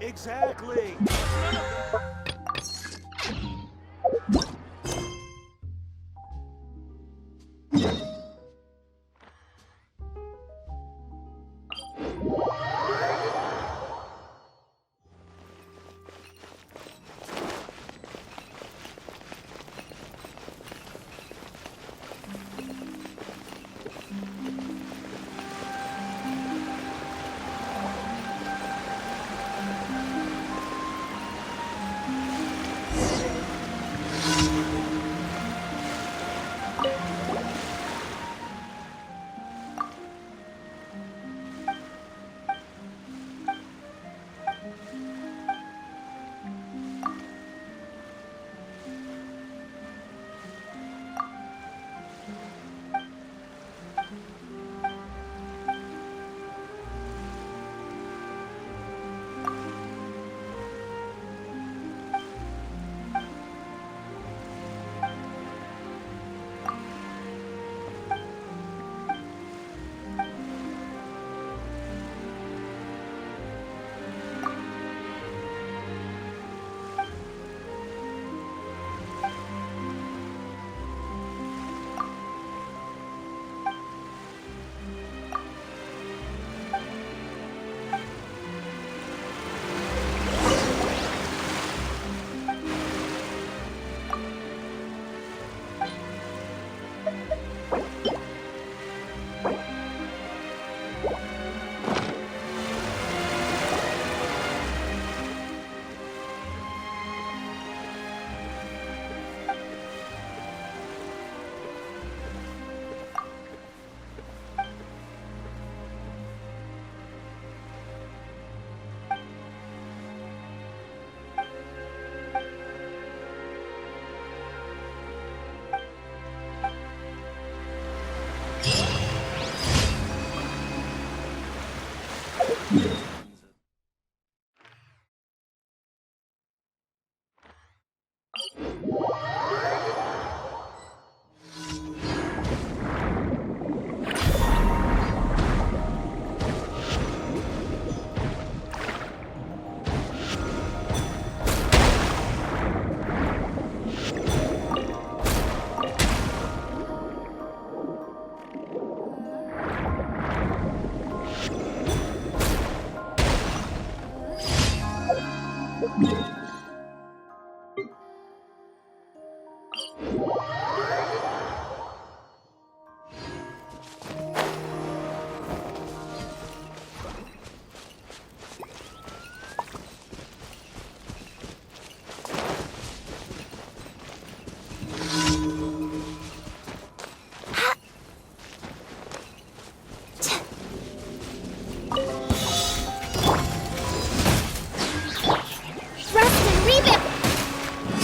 Exactly.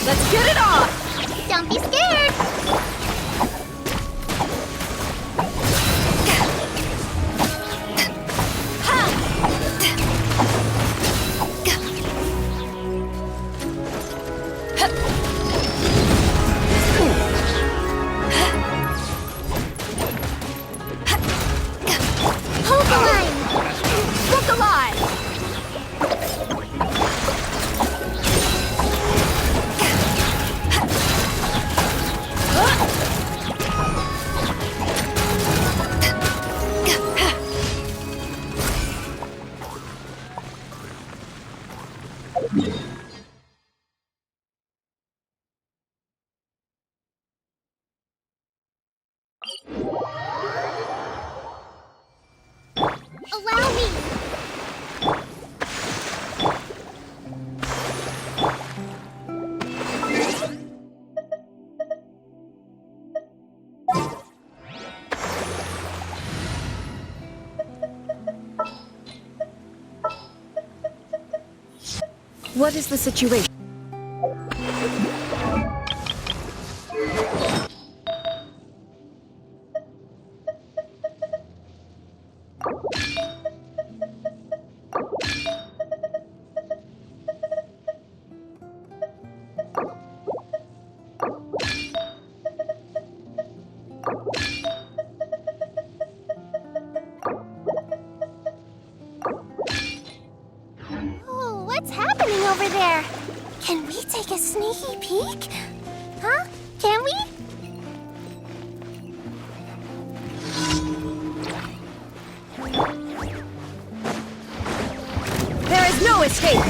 Let's get it on! Don't be scared! Hold the line! Look alive! Allow me! What is the situation? Oh, What's happening over there? Can we take a sneaky peek? Huh? Can we? There is no escape!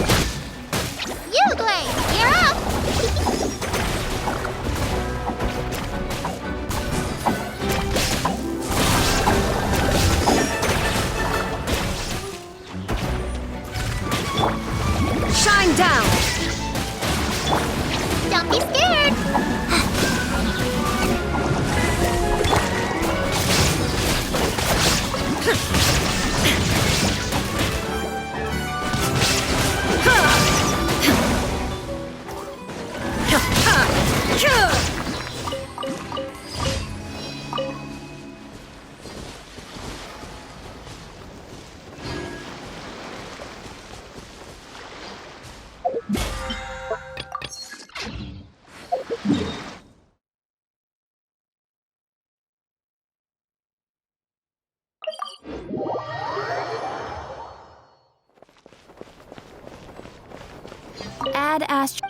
Yugui, you're up! Shine down! Don't be scared! Add Astro.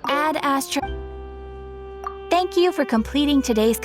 Add Astro. Thank you for completing today's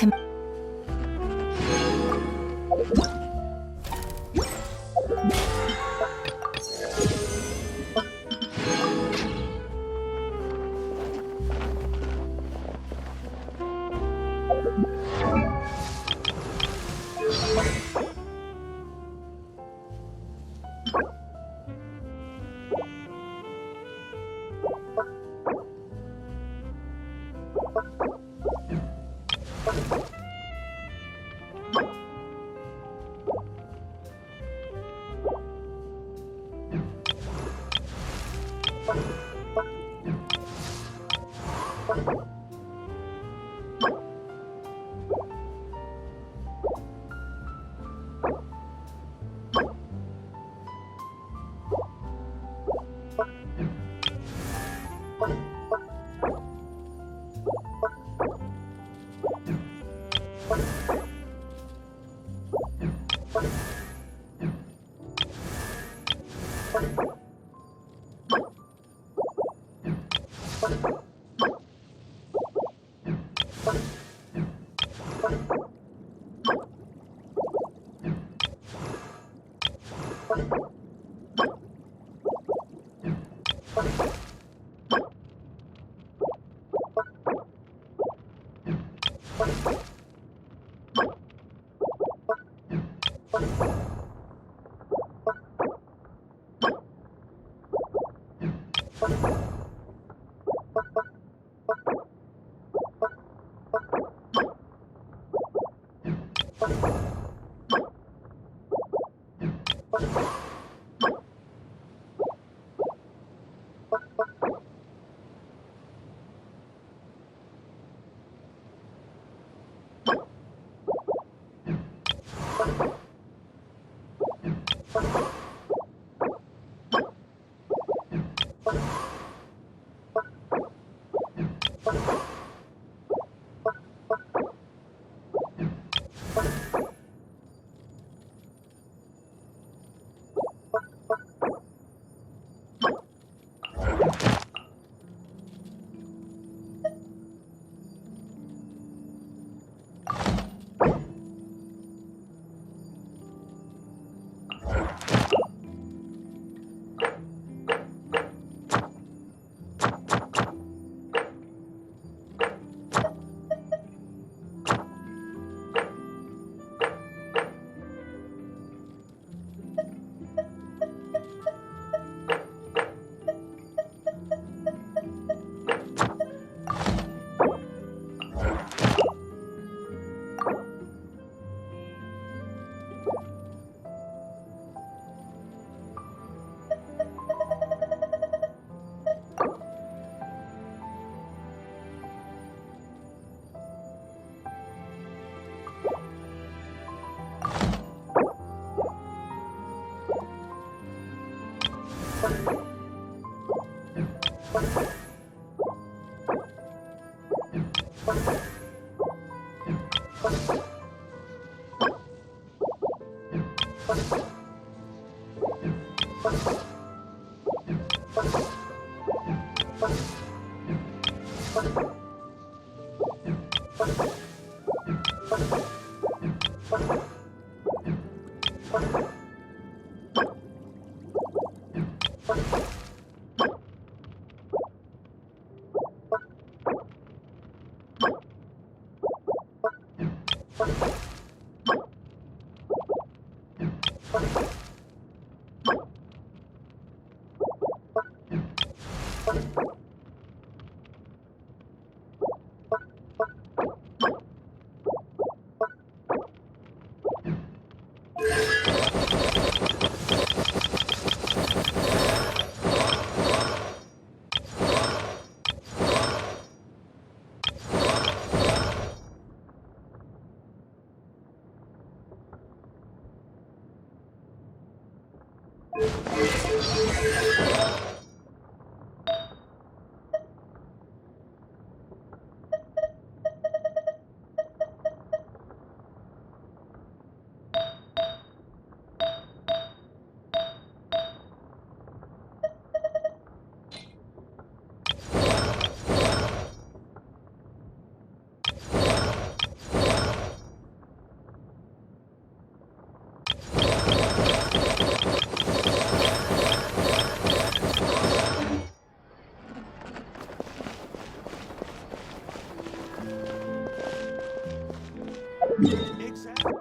Exactly.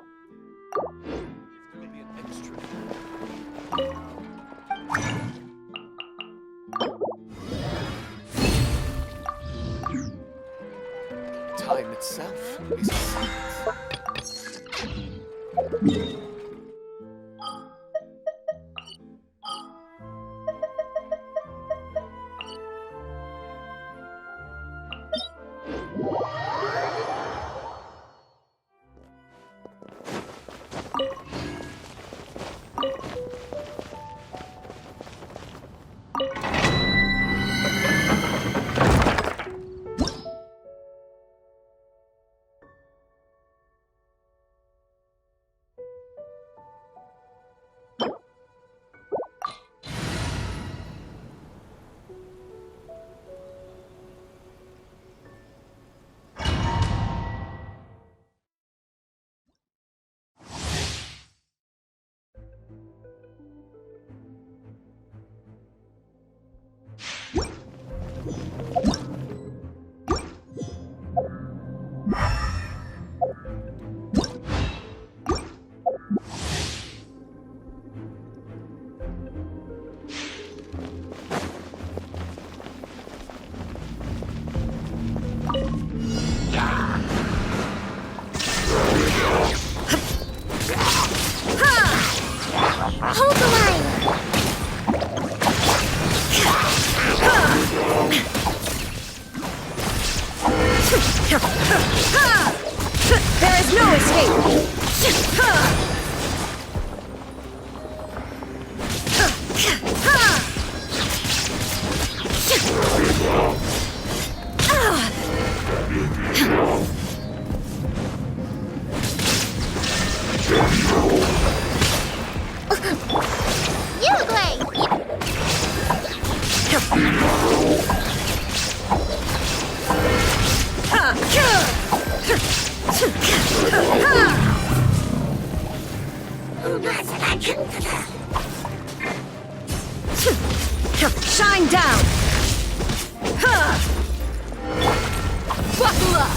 Will be an extra. Time itself is a science. Hold the line! There is no escape! You play! Shine down! Buckle up!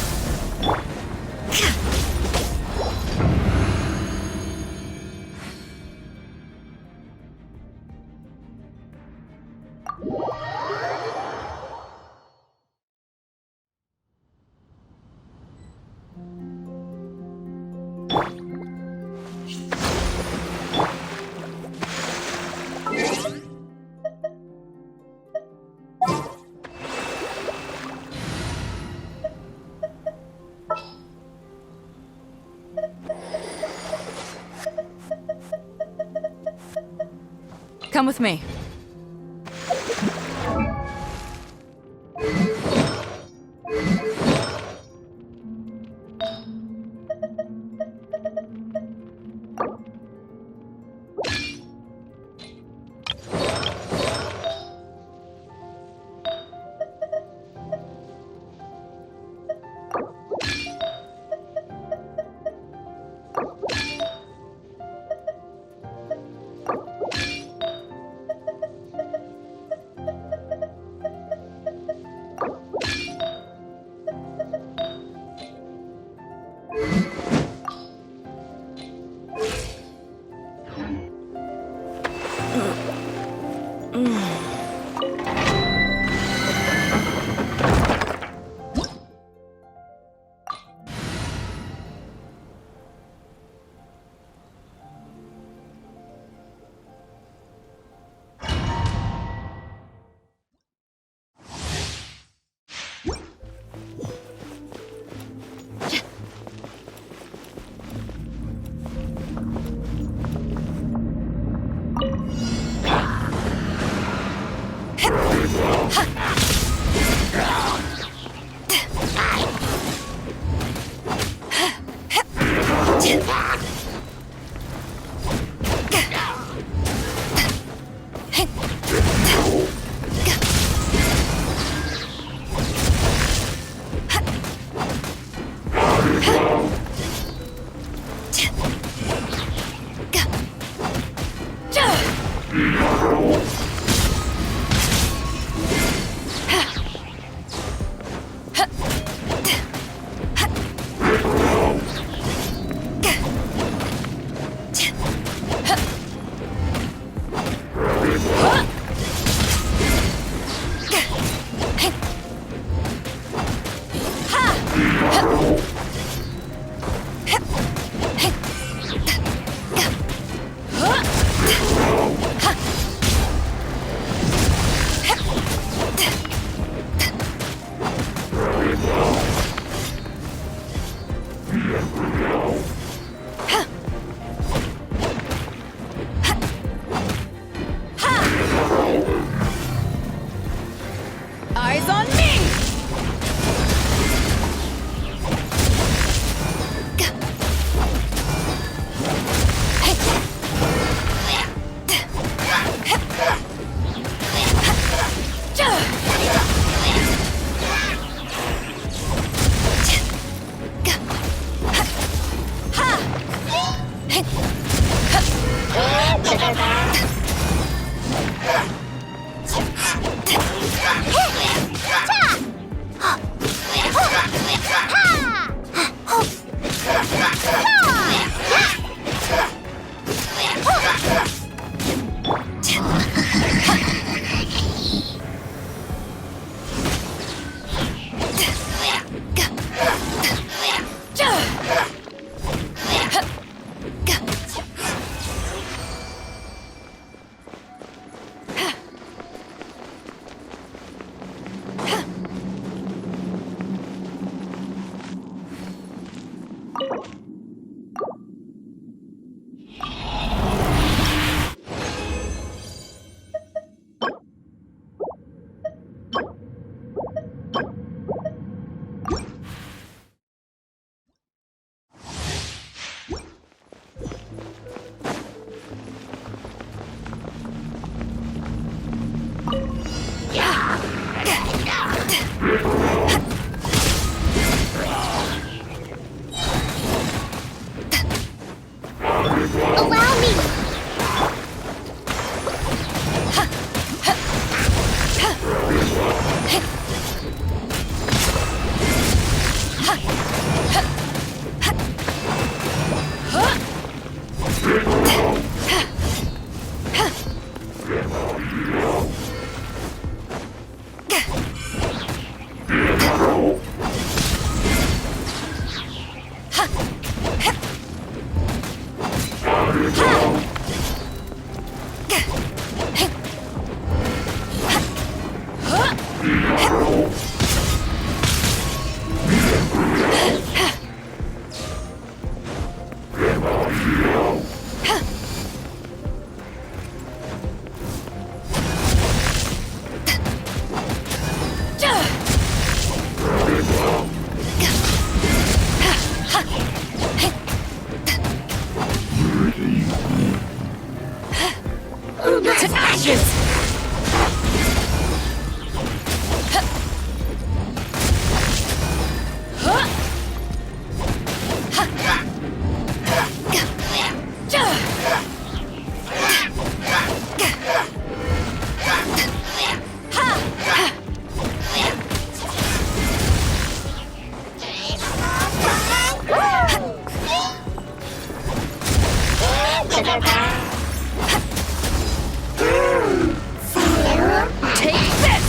Come with me. Eyes on me! Allow me! To ashes! Take this!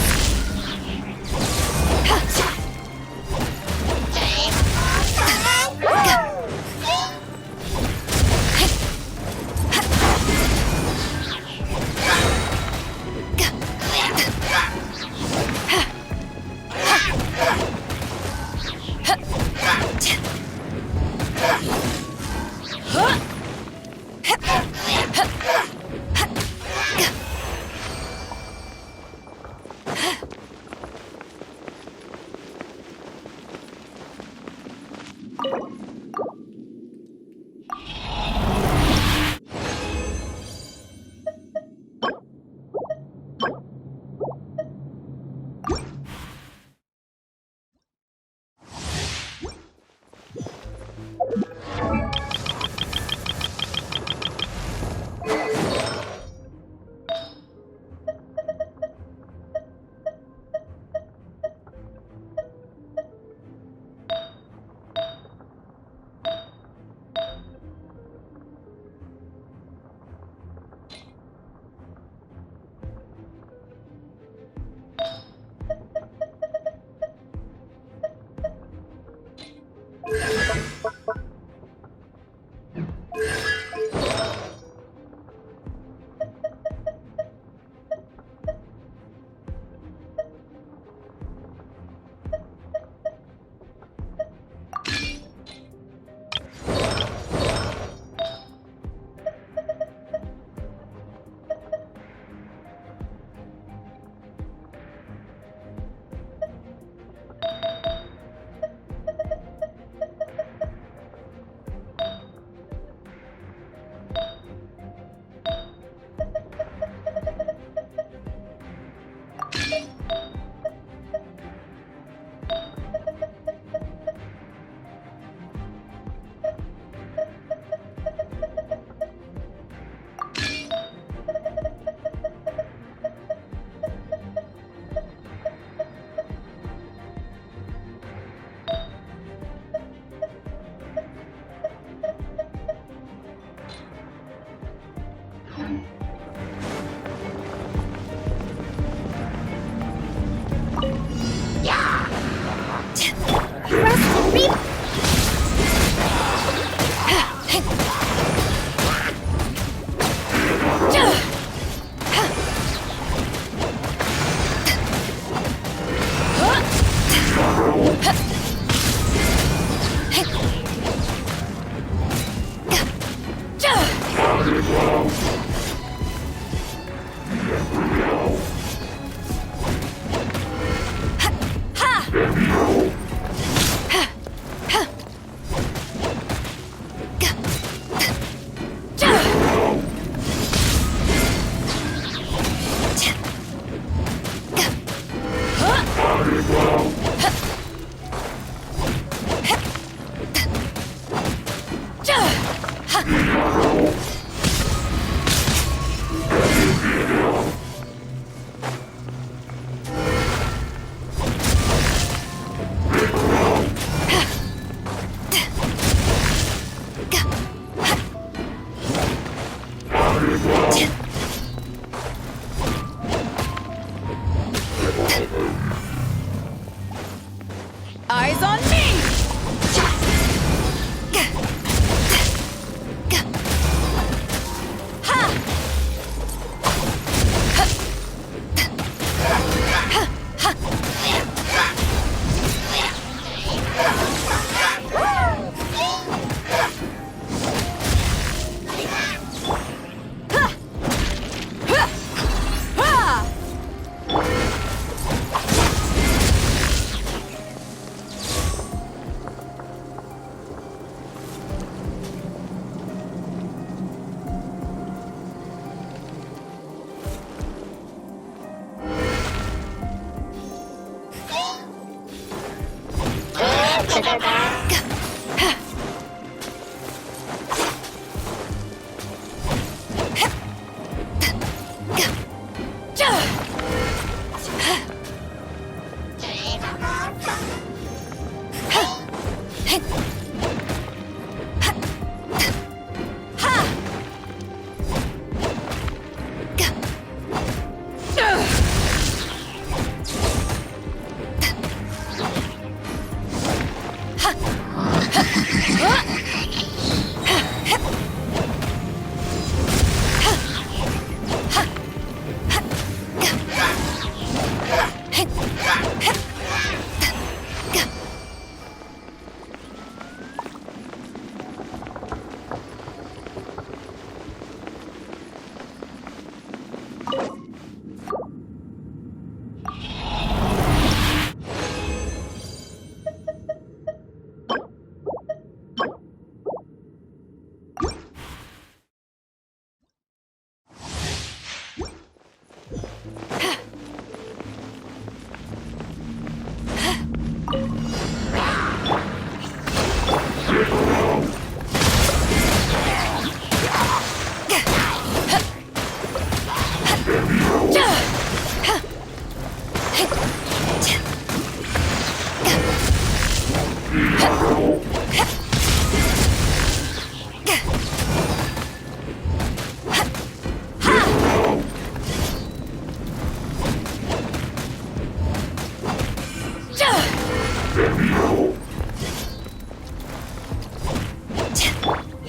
Eyes on me!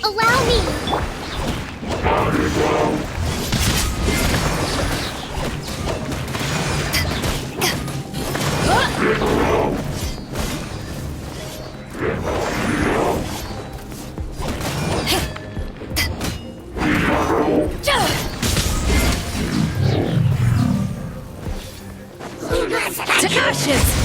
Allow me! To ashes!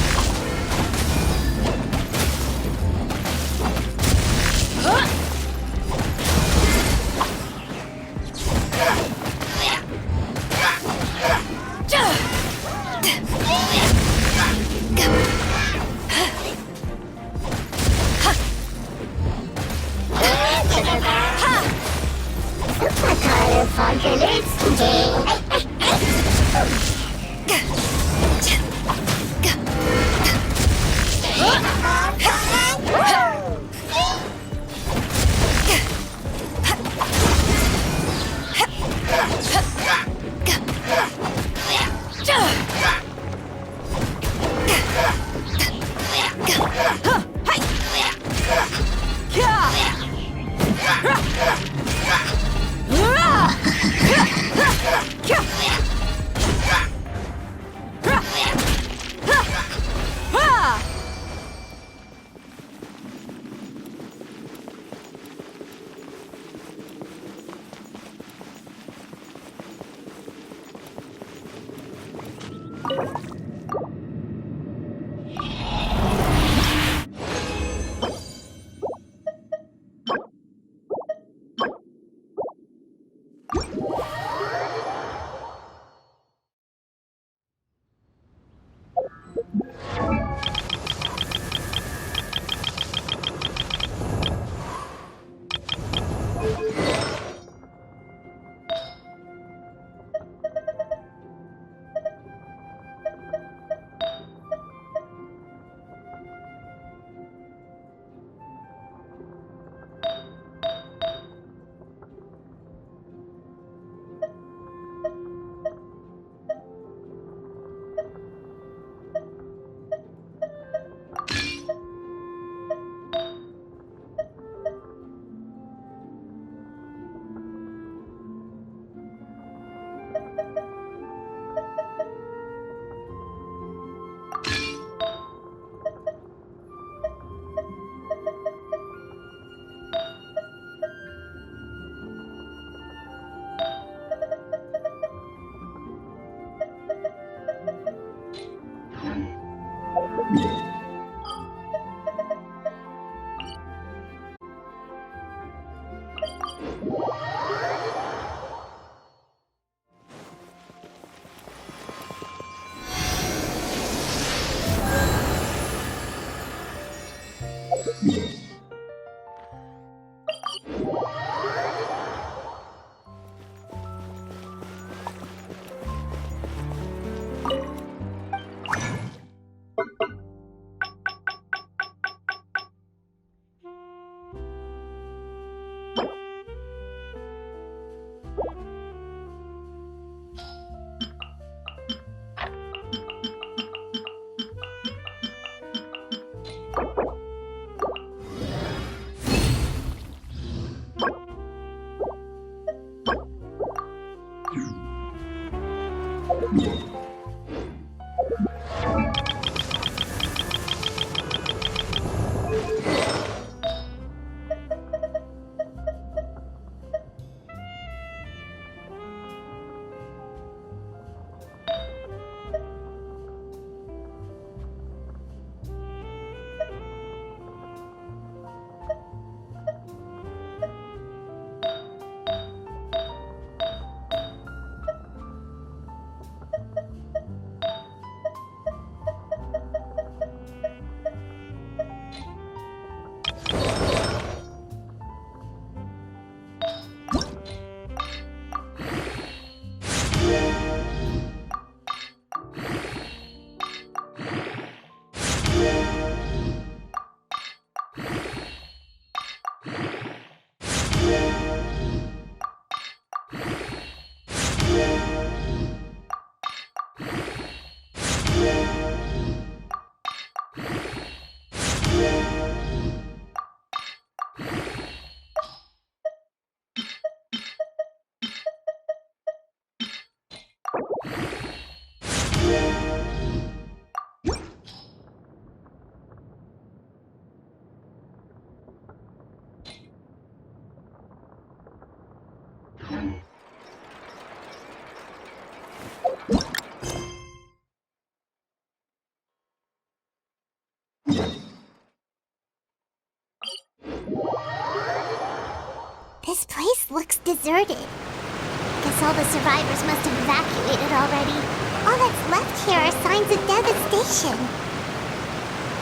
This place looks deserted. Guess all the survivors must have evacuated already. All that's left here are signs of devastation.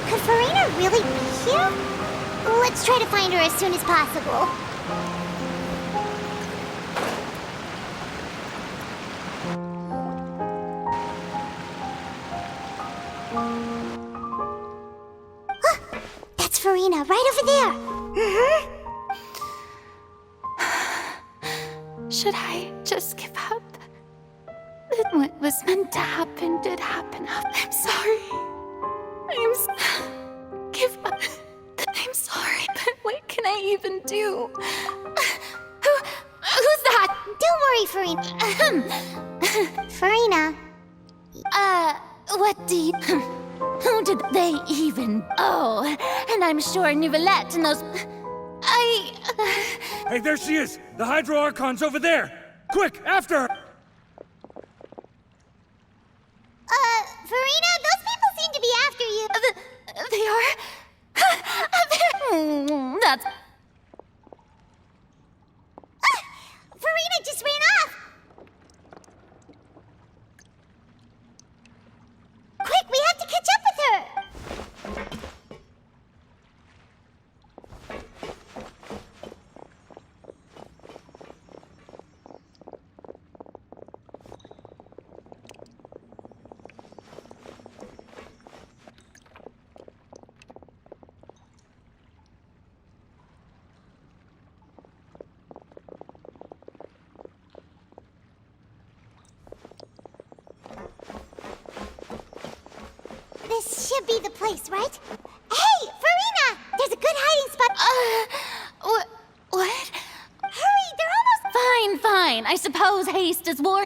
Could Farina really be here? Let's try to find her as soon as possible. Ah, that's Farina, right over there. Should I just give up? What was meant to happen did happen. I'm sorry. Give up. I'm sorry, but what can I even do? Who's that? Don't worry, Farina. Farina. What do you... Who did they even... Oh, and I'm sure Nouvellette knows... Hey, there she is! The Hydro Archon's over there! Quick, after her! Farina, those people seem to be after you. They are... That's... Farina just ran off! Quick, we have to catch up with her! This should be the place, right? Hey, Farina! There's a good hiding spot. What? Hurry, they're almost... Fine. I suppose haste is war...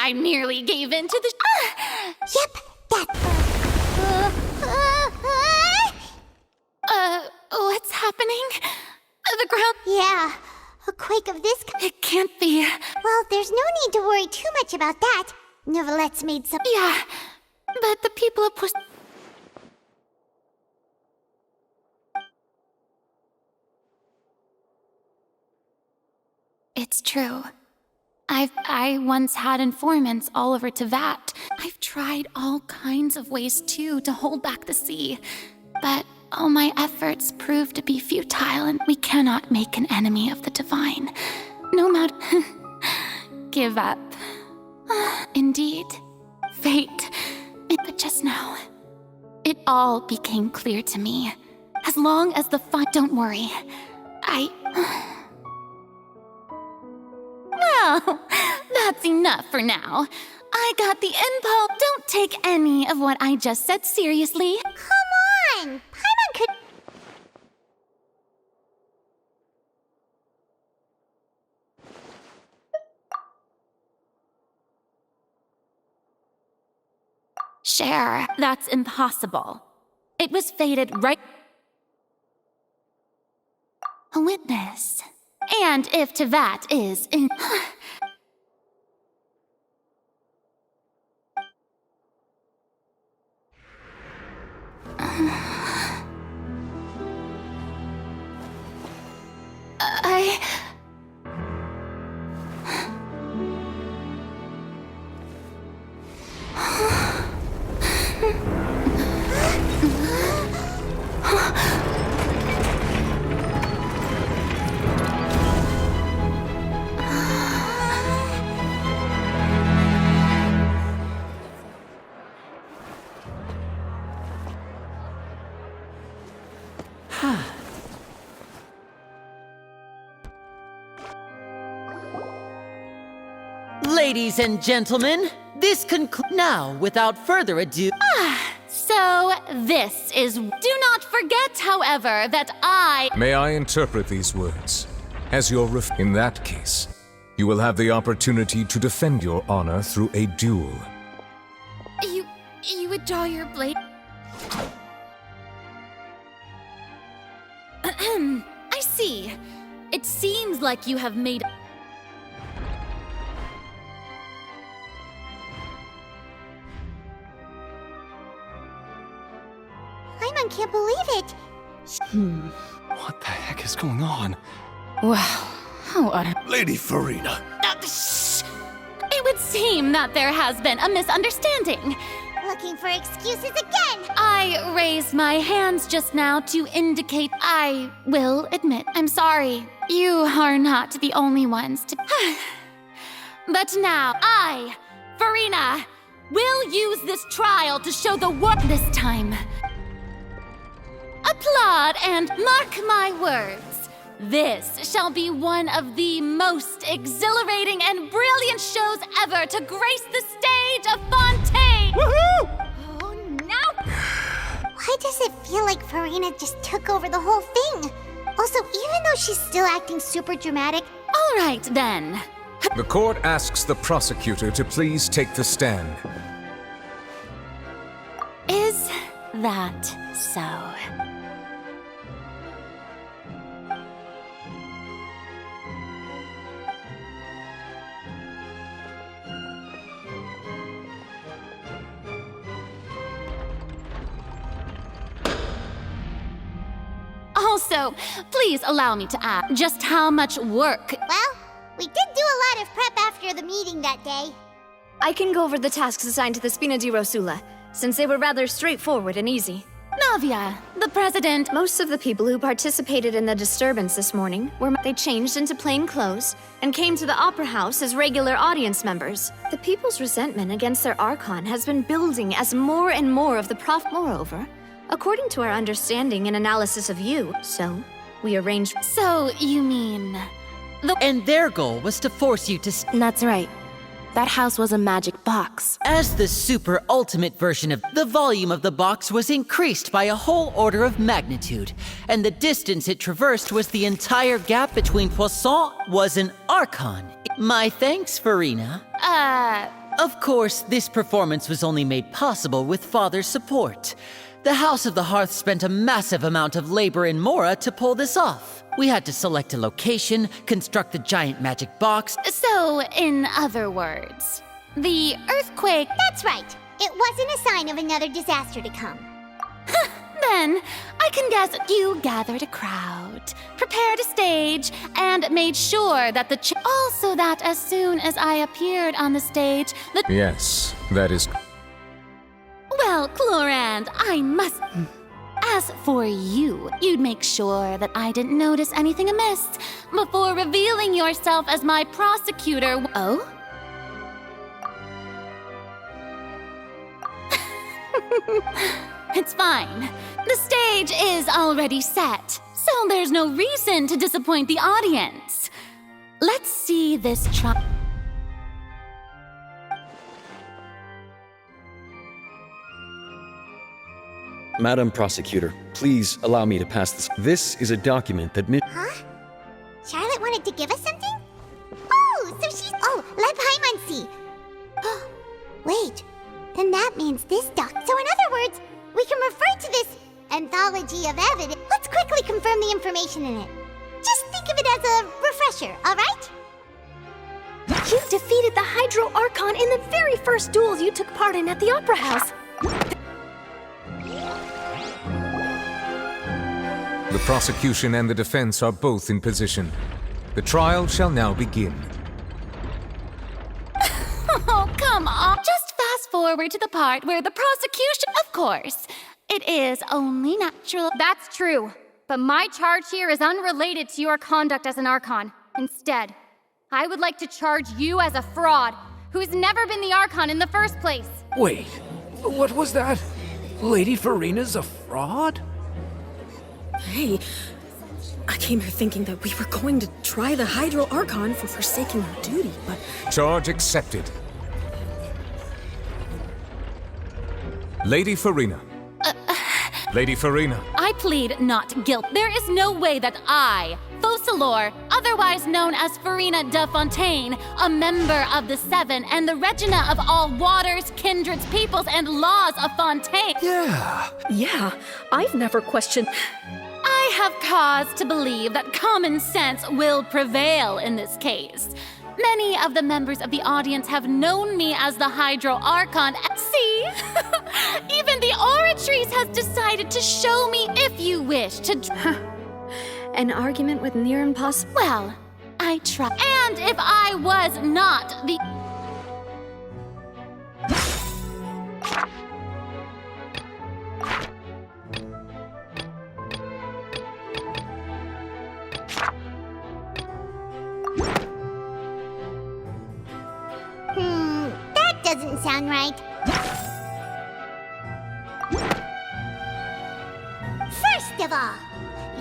I merely gave in to the... Yep, that... What's happening? The ground... Yeah, a quake of this... It can't be. Well, there's no need to worry too much about that. Nouvellette's made some... Yeah, but the people of Pus... It's true. I once had informants all over Tevat. I've tried all kinds of ways, too, to hold back the sea. But all my efforts proved to be futile, and we cannot make an enemy of the divine. No matter... Give up. Indeed. Fate. But just now, it all became clear to me. As long as the fight... Don't worry. Well, that's enough for now. I got the impulse. Don't take any of what I just said seriously. Come on! Paimon could... Cher, that's impossible. It was fated right... A witness. And if Tevat is in... I... Ladies and gentlemen, this concludes. Now, without further ado. So, this is... Do not forget, however, that I... May I interpret these words as your in that case, you will have the opportunity to defend your honor through a duel. You would draw your blade... I see. It seems like you have made... Paimon can't believe it! What the heck is going on? Wow, how utter... Lady Farina! Shh! It would seem that there has been a misunderstanding. Looking for excuses again! I raised my hands just now to indicate I will admit I'm sorry. You are not the only ones to... But now, I, Farina, will use this trial to show the world this time. Applaud and mark my words. This shall be one of the most exhilarating and brilliant shows ever to grace the stage of Fontaine! Oh no! Why does it feel like Farina just took over the whole thing? Also, even though she's still acting super dramatic... All right, then. The court asks the prosecutor to please take the stand. Is that so? Also, please allow me to ask just how much work... Well, we did do a lot of prep after the meeting that day. I can go over the tasks assigned to the Spina di Rosula, since they were rather straightforward and easy. Navia, the president... Most of the people who participated in the disturbance this morning they changed into plain clothes and came to the Opera House as regular audience members. The people's resentment against their Archon has been building as more and more of the Moreover, according to our understanding and analysis of you, so we arranged... So, you mean... And their goal was to force you to... That's right. That house was a magic box. As the super ultimate version of the volume of the box was increased by a whole order of magnitude, and the distance it traversed was the entire gap between Poisson was an Archon. My thanks, Farina. Of course, this performance was only made possible with Father's support. The House of the Hearth spent a massive amount of labor in Mora to pull this off. We had to select a location, construct the giant magic box. So, in other words, the earthquake... That's right. It wasn't a sign of another disaster to come. Then, I can guess you gathered a crowd, prepared a stage, and made sure that the also that as soon as I appeared on the stage, the... Yes, that is... Well, Clorand, I must... As for you, you'd make sure that I didn't notice anything amiss before revealing yourself as my prosecutor. Oh? It's fine. The stage is already set, so there's no reason to disappoint the audience. Let's see this Madam Prosecutor, please allow me to pass this. This is a document that Huh? Charlotte wanted to give us something? Oh, so she's... Oh, let Paimon see. Wait, then that means this doc... So in other words, we can refer to this anthology of evidence. Let's quickly confirm the information in it. Just think of it as a refresher, alright? You defeated the Hydro Archon in the very first duel you took part in at the Opera House. The prosecution and the defense are both in position. The trial shall now begin. Oh, come on. Just fast forward to the part where the prosecution... Of course. It is only natural... That's true. But my charge here is unrelated to your conduct as an Archon. Instead, I would like to charge you as a fraud who's never been the Archon in the first place. Wait, what was that? Lady Farina's a fraud? Hey, I came here thinking that we were going to try the Hydro Archon for forsaking our duty, but... Charge accepted. Lady Farina. Lady Farina. I plead not guilt. There is no way that I, Focalor, otherwise known as Farina de Fontaine, a member of the Seven and the Regina of all waters, kindreds, peoples, and laws of Fontaine... Yeah, I've never questioned... I have cause to believe that common sense will prevail in this case. Many of the members of the audience have known me as the Hydro Archon. See? Even the Oratrice has decided to show me if you wish to... An argument with near impossible? Well, I try. And if I was not the... That doesn't sound right. First of all,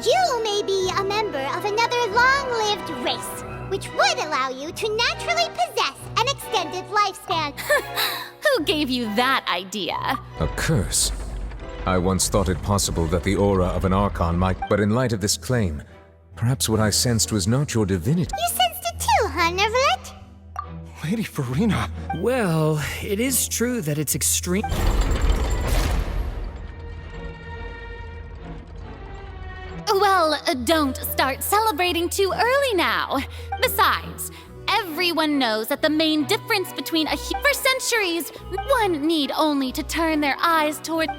you may be a member of another long-lived race, which would allow you to naturally possess an extended lifespan. Who gave you that idea? A curse. I once thought it possible that the aura of an Archon might... But in light of this claim, perhaps what I sensed was not your divinity. You sensed it too, huh, Nervalet? Lady Farina. Well, it is true that it's extreme. Well, don't start celebrating too early now. Besides, everyone knows that the main difference between for centuries, one need only to turn their eyes toward...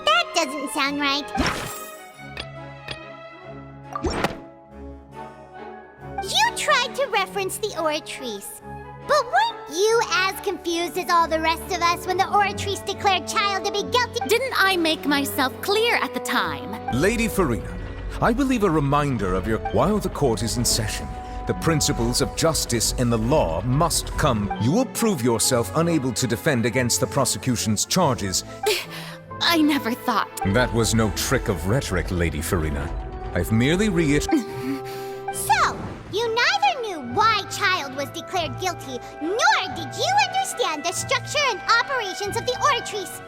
That doesn't sound right. You tried to reference the Oratrice, but weren't you as confused as all the rest of us when the Oratrice declared Child to be guilty? Didn't I make myself clear at the time? Lady Farina, I believe a reminder of your... While the court is in session, the principles of justice and the law must come. You will prove yourself unable to defend against the prosecution's charges. I never thought. That was no trick of rhetoric, Lady Farina. I've merely So, you neither knew why Child was declared guilty, nor did you understand the structure and operations of the Oratrice.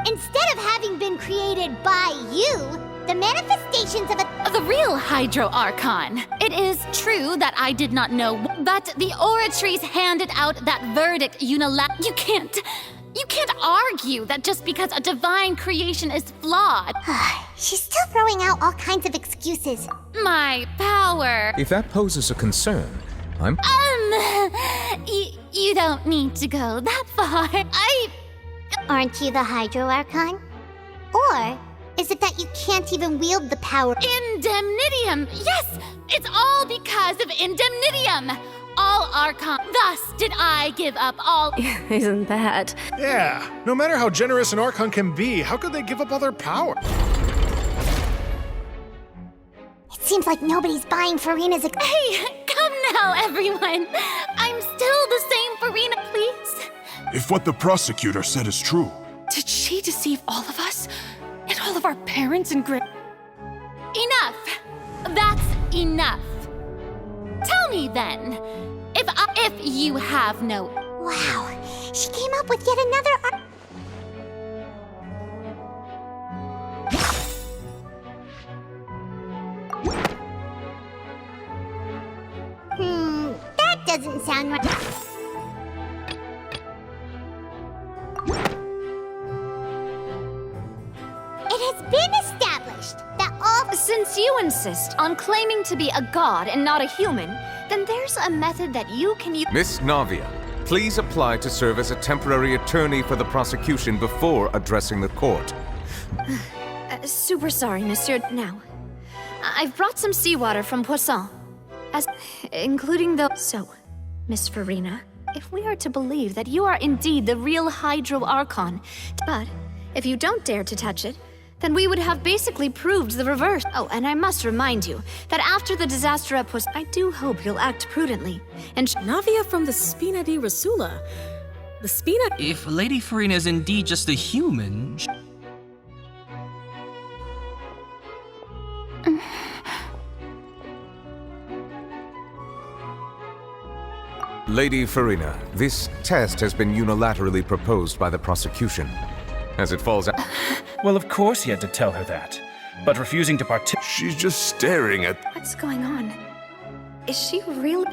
Instead of having been created by you, the manifestations of the real Hydro Archon. It is true that I did not know, but the Oratrice handed out that verdict unilaterally. You can't argue that just because a divine creation is flawed. She's still throwing out all kinds of excuses. My power. If that poses a concern, I'm... You don't need to go that far. Aren't you the Hydro Archon? Or is it that you can't even wield the power? Indemnitium! Yes! It's all because of Indemnitium! All Archon. Thus did I give up all... Isn't that? Yeah, no matter how generous an Archon can be, how could they give up all their power? It seems like nobody's buying Farina's... Hey, come now, everyone! I'm still the same Farina, please. If what the prosecutor said is true... Did she deceive all of us? And all of our parents and Enough! That's enough. Tell me then, if you have no... Wow, she came up with yet another that doesn't sound right. It has been established that all... Since you insist on claiming to be a god and not a human, then there's a method that you can use. Miss Navia, please apply to serve as a temporary attorney for the prosecution before addressing the court. Super sorry, monsieur. Now, I've brought some seawater from Poisson, including the... So, Miss Farina, if we are to believe that you are indeed the real Hydro Archon, but if you don't dare to touch it, then we would have basically proved the reverse. Oh, and I must remind you that after the disaster at Poisson, I do hope you'll act prudently. And Navia from the Spina di Rasula. The Spina... If Lady Farina is indeed just a human... Lady Farina, this test has been unilaterally proposed by the prosecution. As it falls out... Well, of course he had to tell her that. But refusing to participate... She's just staring at... What's going on? Is she really...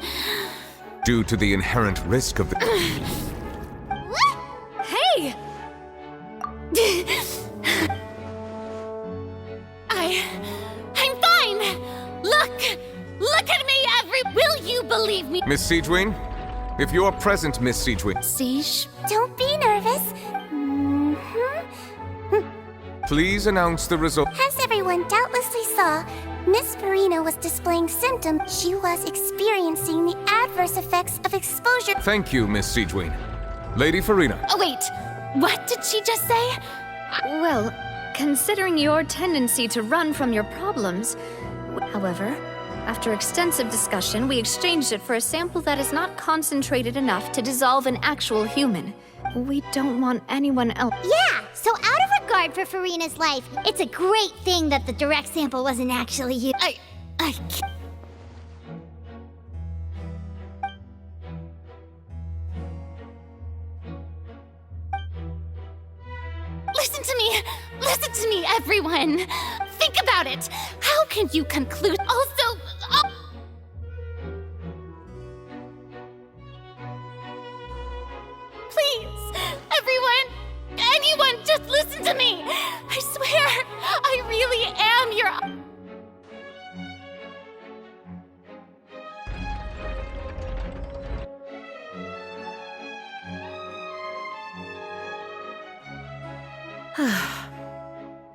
Due to the inherent risk of the... Hey! I'm fine! Look at me, Will you believe me? Miss Siegewin? If you are present, Miss Siegewin... Siege, don't be nervous. Please announce the result. As everyone doubtlessly saw, Miss Farina was displaying symptoms. She was experiencing the adverse effects of exposure. Thank you, Miss Siegewin. Lady Farina. Oh, wait. What did she just say? Well, considering your tendency to run from your problems... However, after extensive discussion, we exchanged it for a sample that is not concentrated enough to dissolve an actual human. We don't want anyone else... Yeah, so out of regard for Farina's life, it's a great thing that the direct sample wasn't actually you. I can't... Listen to me, everyone! Think about it! How can you conclude... Also... Please, everyone, anyone, just listen to me! I swear, I really am your...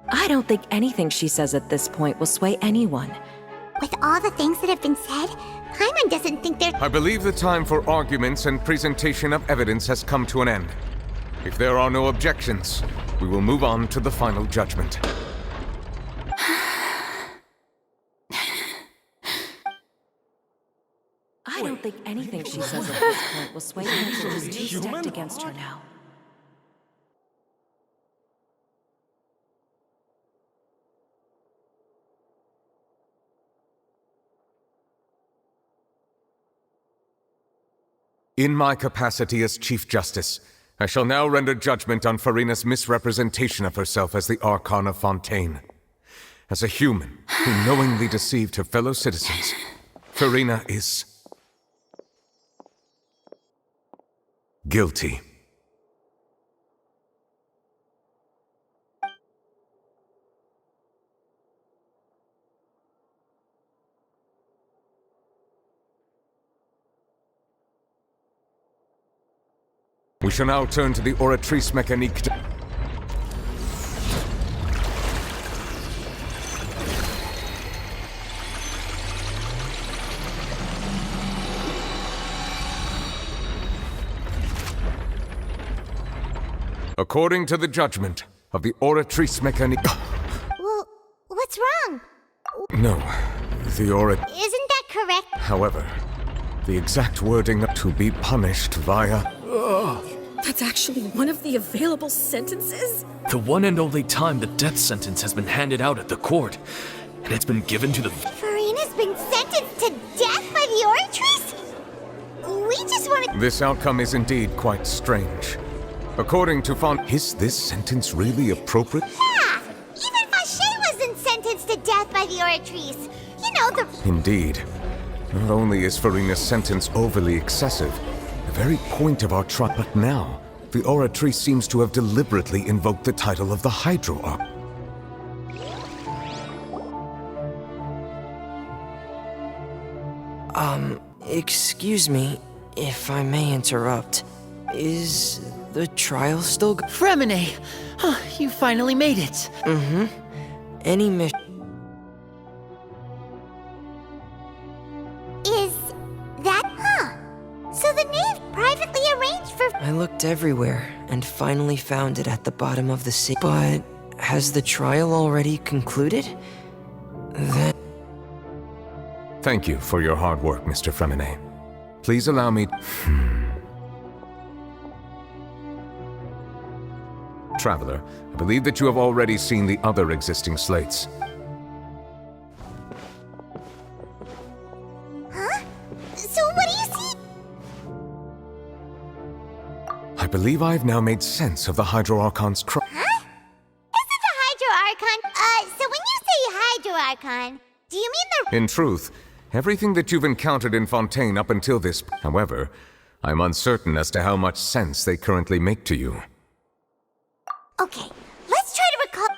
I don't think anything she says at this point will sway anyone. With all the things that have been said, Paimon doesn't think they're... I believe the time for arguments and presentation of evidence has come to an end. If there are no objections, we will move on to the final judgment. I don't think anything she says at this point will sway anyone. She's too stacked against her now. In my capacity as Chief Justice, I shall now render judgment on Farina's misrepresentation of herself as the Archon of Fontaine. As a human who knowingly deceived her fellow citizens, Farina is... guilty. We shall now turn to the Oratrice Mécanique. According to the judgment of the Oratrice Mécanique... Well, what's wrong? No, the Isn't that correct? However, the exact wording to be punished via... That's actually one of the available sentences? The one and only time the death sentence has been handed out at the court, and it's been given to the... Farina's been sentenced to death by the Oratrice? We just want to... This outcome is indeed quite strange. According to is this sentence really appropriate? Yeah! Even Fache wasn't sentenced to death by the Oratrice. You know, the... Indeed. Not only is Farina's sentence overly excessive, the very point of our trial, but now, the Oratrice seems to have deliberately invoked the title of the Hydro Archon. Excuse me, if I may interrupt. Is the trial still Fremine! You finally made it! Mm-hmm. Any mission... Is that... So the knave privately arranged for... I looked everywhere, and finally found it at the bottom of the sea. But has the trial already concluded? Then... Thank you for your hard work, Mr. Fremine. Please allow me... Traveler, I believe that you have already seen the other existing slates. Huh? So what do you see? I believe I have now made sense of the Hydro Archon's Huh? Isn't the Hydro Archon... so when you say Hydro Archon, do you mean the... In truth, everything that you've encountered in Fontaine up until this... However, I'm uncertain as to how much sense they currently make to you. Okay, let's try to recall...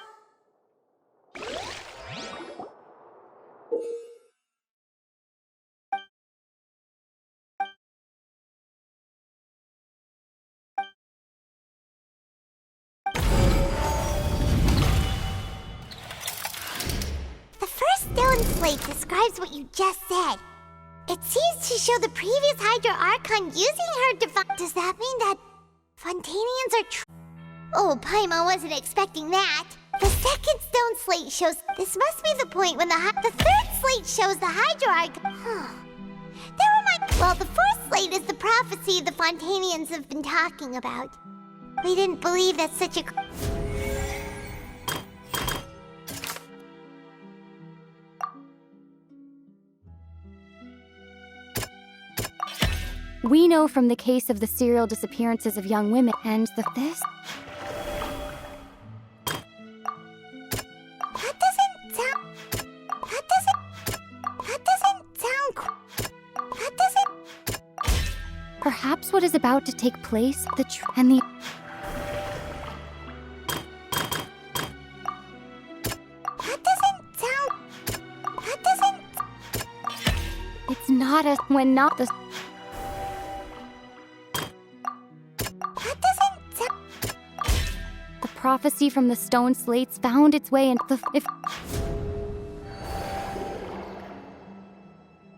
The first stone slate describes what you just said. It seems to show the previous Hydro Archon using her divine... Does that mean that Fontainians are Oh, Paimon wasn't expecting that. The second stone slate shows... This must be the point when the third slate shows the Hydro Archon... Never mind. Well, the fourth slate is the prophecy the Fontainians have been talking about. We didn't believe that such a... We know from the case of the serial disappearances of young women and this... Perhaps what is about to take place, and the... That doesn't... It's not a... when not the... That doesn't sound... The prophecy from the stone slates found its way into the...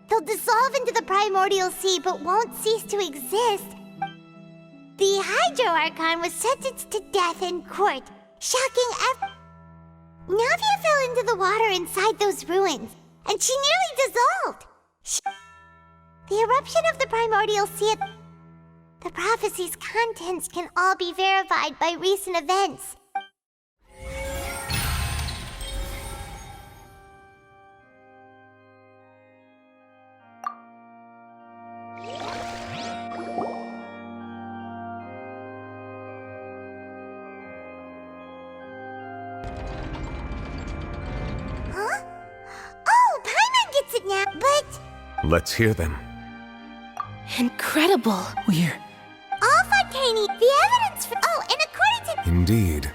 They'll dissolve into the primordial sea, but won't cease to exist. The Hydro Archon was sentenced to death in court, shocking Navia fell into the water inside those ruins, and she nearly dissolved. The eruption of the primordial sea... The prophecy's contents can all be verified by recent events. Let's hear them. Incredible. We're... All Fontaine, the evidence for... Oh, and according to... Indeed.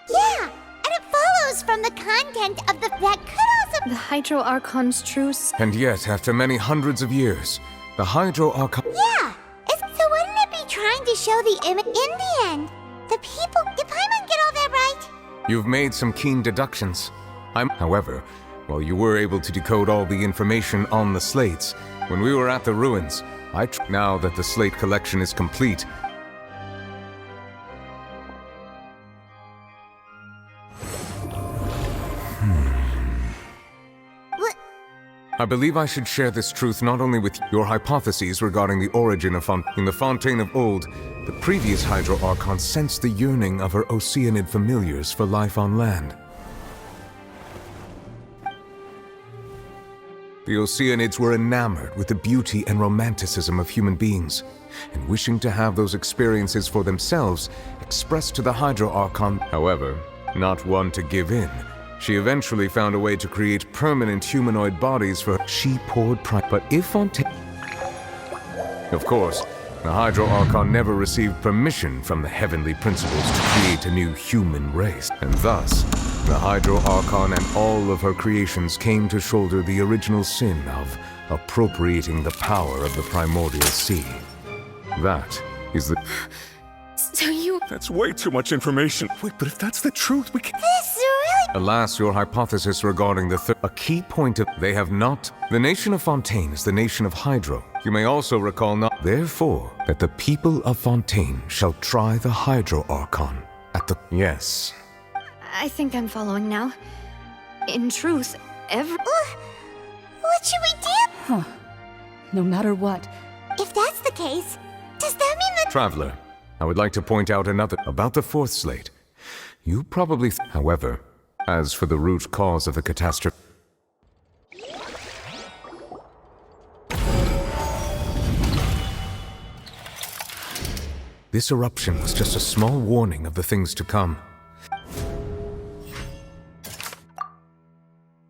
Yeah, and it follows from the content of the... That could also... The Hydro Archon's truce... And yet, after many hundreds of years, the Hydro Archon... Yeah! So wouldn't it be trying to show the image... In the end, the people... Did Paimon get all that right? You've made some keen deductions. However, while you were able to decode all the information on the slates, when we were at the ruins, now that the slate collection is complete... I believe I should share this truth not only with your hypotheses regarding the origin of In the Fontaine of old, the previous Hydro Archon sensed the yearning of her Oceanid familiars for life on land. The Oceanids were enamored with the beauty and romanticism of human beings, and wishing to have those experiences for themselves, expressed to the Hydro Archon. However, not one to give in, she eventually found a way to create permanent humanoid bodies for her. She poured pride. But if Fontaine... Of course, the Hydro Archon never received permission from the heavenly principles to create a new human race, and thus, the Hydro Archon and all of her creations came to shoulder the original sin of appropriating the power of the primordial sea. That is the... So you... That's way too much information. Wait, but if that's the truth, we can... This is really... Alas, your hypothesis regarding the a key point of... They have not... The nation of Fontaine is the nation of Hydro. You may also recall not... Therefore, that the people of Fontaine shall try the Hydro Archon at the... Yes. I think I'm following now. In truth, What should we do? Huh. No matter what. If that's the case, does that mean that... Traveler, I would like to point out another... About the fourth slate. You probably... However, as for the root cause of the catastrophe... This eruption was just a small warning of the things to come.